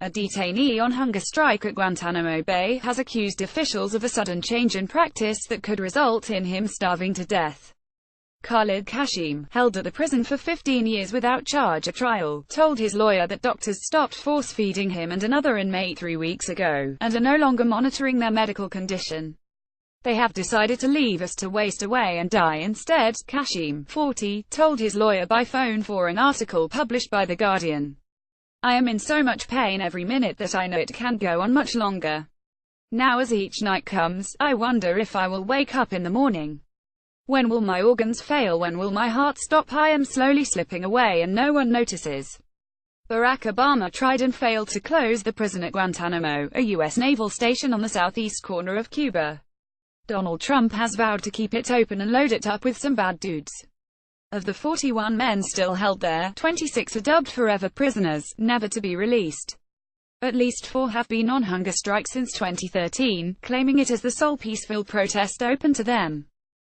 a detainee on hunger strike at Guantánamo Bay, has accused officials of a sudden change in practice that could result in him starving to death. Khalid Kashim, held at the prison for 15 years without charge at trial, told his lawyer that doctors stopped force-feeding him and another inmate 3 weeks ago, and are no longer monitoring their medical condition. They have decided to leave us to waste away and die instead, Kashim, 40, told his lawyer by phone for an article published by The Guardian. I am in so much pain every minute that I know it can't go on much longer. Now as each night comes, I wonder if I will wake up in the morning. When will my organs fail? When will my heart stop? I am slowly slipping away and no one notices. Barack Obama tried and failed to close the prison at Guantánamo, a U.S. naval station on the southeast corner of Cuba. Donald Trump has vowed to keep it open and load it up with some bad dudes. Of the 41 men still held there, 26 are dubbed forever prisoners, never to be released. At least 4 have been on hunger strike since 2013, claiming it as the sole peaceful protest open to them.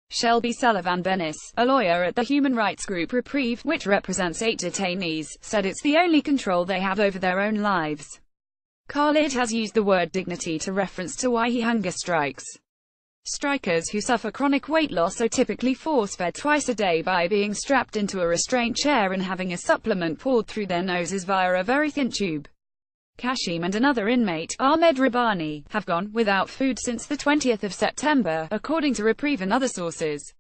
Shelby Sullivan-Bennis, a lawyer at the human rights group Reprieve, which represents 8 detainees, said it's the only control they have over their own lives. Khalid has used the word dignity to reference to why he hunger strikes. Strikers who suffer chronic weight loss are typically force-fed twice a day by being strapped into a restraint chair and having a supplement poured through their noses via a very thin tube. Kashim and another inmate, Ahmed Rabbani, have gone without food since the 20th of September, according to Reprieve and other sources.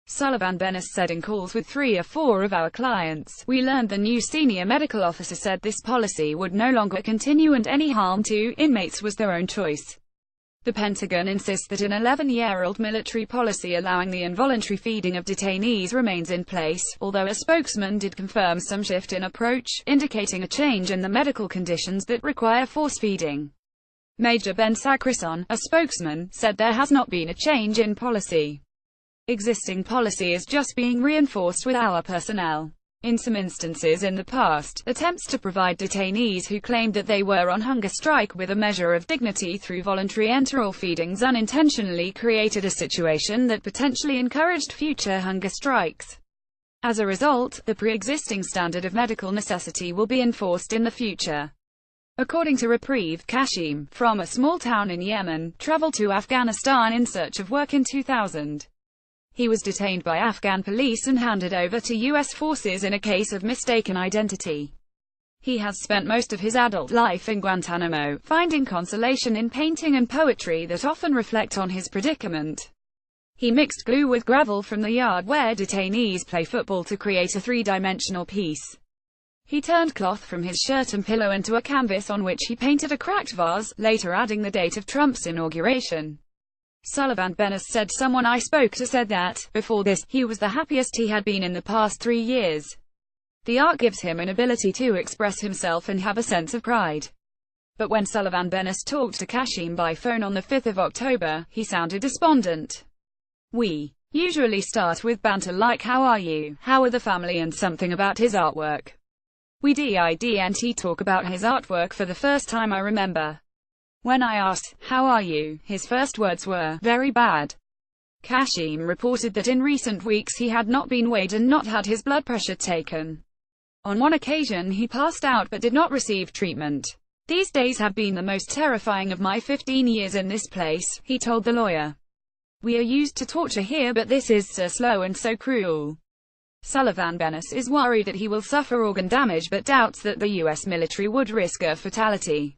Sullivan-Bennis said in calls with 3 or 4 of our clients, we learned the new senior medical officer said this policy would no longer continue and any harm to inmates was their own choice. The Pentagon insists that an 11-year-old military policy allowing the involuntary feeding of detainees remains in place, although a spokesman did confirm some shift in approach, indicating a change in the medical conditions that require force-feeding. Major Ben Sacrison, a spokesman, said there has not been a change in policy. Existing policy is just being reinforced with our personnel. In some instances in the past, attempts to provide detainees who claimed that they were on hunger strike with a measure of dignity through voluntary enteral feedings unintentionally created a situation that potentially encouraged future hunger strikes. As a result, the pre-existing standard of medical necessity will be enforced in the future. According to Reprieve, Kashim, from a small town in Yemen, traveled to Afghanistan in search of work in 2000. He was detained by Afghan police and handed over to U.S. forces in a case of mistaken identity. He has spent most of his adult life in Guantánamo, finding consolation in painting and poetry that often reflect on his predicament. He mixed glue with gravel from the yard where detainees play football to create a 3-dimensional piece. He turned cloth from his shirt and pillow into a canvas on which he painted a cracked vase, later adding the date of Trump's inauguration. Sullivan-Bennis said someone I spoke to said that, before this, he was the happiest he had been in the past 3 years. The art gives him an ability to express himself and have a sense of pride. But when Sullivan-Bennis talked to Kashim by phone on the 5th of October, he sounded despondent. We usually start with banter like how are you, how are the family and something about his artwork. We didn't talk about his artwork for the first time I remember. When I asked, how are you, his first words were, very bad. Kashim reported that in recent weeks he had not been weighed and not had his blood pressure taken. On one occasion he passed out but did not receive treatment. These days have been the most terrifying of my 15 years in this place, he told the lawyer. We are used to torture here but this is so slow and so cruel. Sullivan-Bennis is worried that he will suffer organ damage but doubts that the U.S. military would risk a fatality.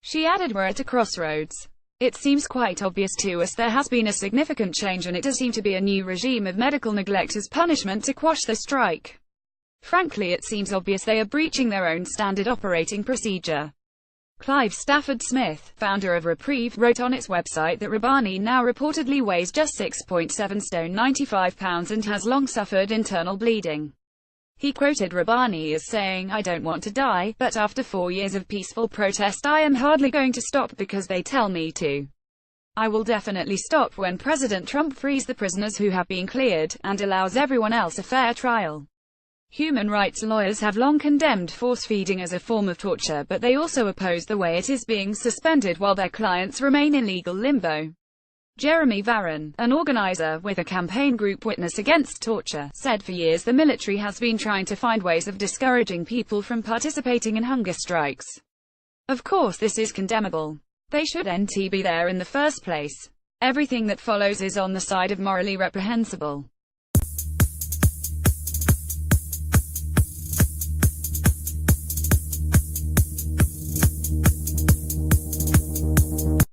She added, we're at a crossroads. It seems quite obvious to us there has been a significant change and it does seem to be a new regime of medical neglect as punishment to quash the strike. Frankly, it seems obvious they are breaching their own standard operating procedure. Clive Stafford Smith, founder of Reprieve, wrote on its website that Rabbani now reportedly weighs just 6.7 stone 95 pounds and has long suffered internal bleeding. He quoted Rabbani as saying, I don't want to die, but after 4 years of peaceful protest I am hardly going to stop because they tell me to. I will definitely stop when President Trump frees the prisoners who have been cleared, and allows everyone else a fair trial. Human rights lawyers have long condemned force-feeding as a form of torture, but they also oppose the way it is being suspended while their clients remain in legal limbo. Jeremy Varon, an organizer with a campaign group Witness Against Torture, said for years the military has been trying to find ways of discouraging people from participating in hunger strikes. Of course this is condemnable. They shouldn't be there in the first place. Everything that follows is on the side of morally reprehensible.